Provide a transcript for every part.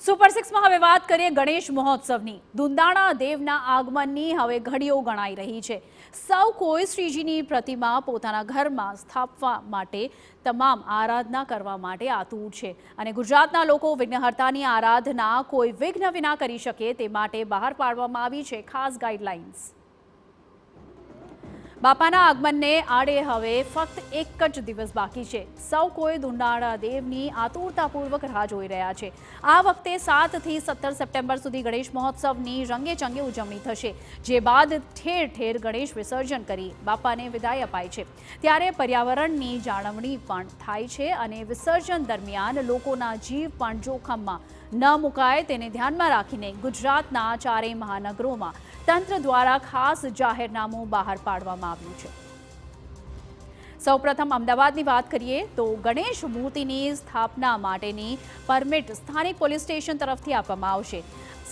Super સિક્સમાં હવે વાત કરીએ ગણેશ મહોત્સવની। દુંદાણા દેવના આગમનની હવે ઘડીઓ ગણાઈ રહી છે। સૌ કોઈ શ્રીજીની પ્રતિમા પોતાના ઘરમાં સ્થાપવા માટે તમામ આરાધના કરવા માટે આતુર છે અને ગુજરાતના લોકો વિઘ્નહર્તાની આરાધના કોઈ વિઘ્ન વિના કરી શકે તે માટે બહાર પાડવામાં આવી છે ખાસ ગાઈડલાઇન્સ। બાપાના આગમનને આડે હવે ફક્ત એક જ દિવસ બાકી છે। સૌ કોઈ દુંદાણા દેવની આતુરતાપૂર્વક રાહ જોઈ રહ્યા છે। આ વખતે 7 થી 17 સપ્ટેમ્બર સુધી ગણેશ મહોત્સવની રંગેચંગે ઉજવણી થશે, જે બાદ ઠેર ઠેર ગણેશ વિસર્જન કરી બાપાને વિદાય અપાય છે। ત્યારે પર્યાવરણની જાળવણી પણ થાય છે અને વિસર્જન દરમિયાન લોકોના જીવ પણ જોખમમાં ન મુકાય તેને ધ્યાનમાં રાખીને ગુજરાતના ચારેય મહાનગરોમાં તંત્ર દ્વારા ખાસ જાહેરનામું બહાર પાડવામાં આવ્યું છે। સૌપ્રથમ અમદાવાદની વાત કરીએ તો ગણેશ મૂર્તિની સ્થાપના માટેની પરમિટ સ્થાનિક પોલીસ સ્ટેશન તરફથી આપવામાં આવશે।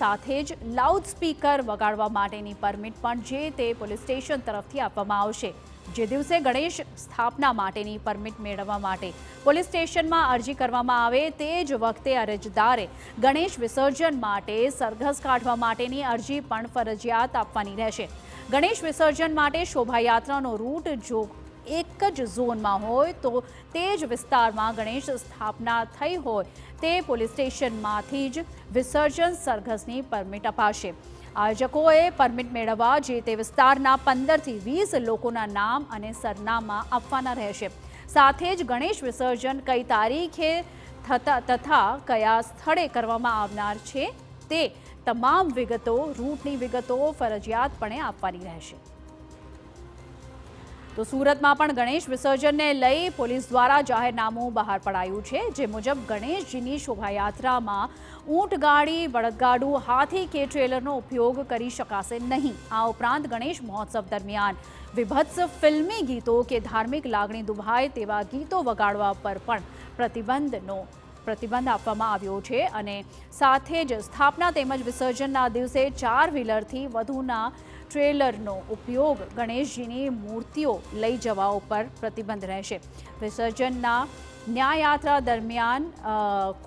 સાથે જ લાઉડ સ્પીકર વગાડવા માટેની પરમિટ પણ જે તે પોલીસ સ્ટેશન તરફથી આપવામાં આવશે। જે દિવસે ગણેશ સ્થાપના માટેની પરમિટ મેળવવા માટે પોલીસ સ્ટેશનમાં અરજી કરવામાં આવે તે જ વખતે અરજદારે ગણેશ વિસર્જન માટે સરઘસ કાઢવા માટેની અરજી પણ ફરજિયાત આપવાની રહેશે। ગણેશ વિસર્જન માટે શોભાયાત્રાનો રૂટ જો એક જ ઝોનમાં હોય તો તે જ વિસ્તારમાં ગણેશ સ્થાપના થઈ હોય તે પોલીસ સ્ટેશનમાંથી જ વિસર્જન સરઘસની પરમિટ અપાશે। આયોજકોએ પરમિટ મેળવવા જે તે વિસ્તારના 15 થી 20 લોકોના નામ અને સરનામા આપવાના રહેશે। સાથે જ ગણેશ વિસર્જન કઈ તારીખે તથા કયા સ્થળે કરવામાં આવનાર છે તે તમામ વિગતો, રૂટની વિગતો ફરજિયાતપણે આપવાની રહેશે। તો સુરતમાં પણ ગણેશ વિસર્જનને લઈ પોલીસ દ્વારા જાહેરનામું બહાર પડાયું છે, જે મુજબ ગણેશજીની શોભાયાત્રામાં ઊંટગાડી, બળદગાડું, હાથી કે ટ્રેલરનો ઉપયોગ કરી શકાશે નહીં। આ ઉપરાંત ગણેશ મહોત્સવ દરમિયાન વિભત્સ ફિલ્મી ગીતો કે ધાર્મિક લાગણી દુભાય તેવા ગીતો વગાડવા પર પણ પ્રતિબંધ આપવામાં આવ્યો છે અને સાથે જ સ્થાપના તેમજ વિસર્જનના દિવસે 4 વ્હીલરથી વધુના ટ્રેલરનો ઉપયોગ ગણેશજીની મૂર્તિઓ લઈ જવા ઉપર પ્રતિબંધ રહેશે। વિસર્જનના ન્યાયયાત્રા દરમિયાન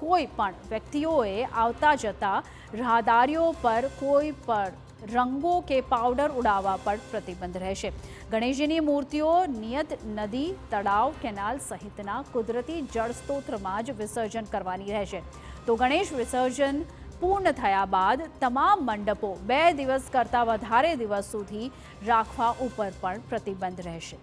કોઈ પણ વ્યક્તિઓએ આવતા જતા રાહદારીઓ પર કોઈ પણ રંગો કે પાવડર ઉડાવવા પર પ્રતિબંધ રહેશે। ગણેશજીની મૂર્તિઓ નિયત નદી, તળાવ, કેનાલ સહિતના કુદરતી જળસ્ત્રોતમાં જ વિસર્જન કરવાની રહેશે। તો ગણેશ વિસર્જન પૂર્ણ થયા બાદ તમામ મંડપો 2 દિવસ કરતાં વધારે દિવસ સુધી રાખવા ઉપર પણ પ્રતિબંધ રહેશે।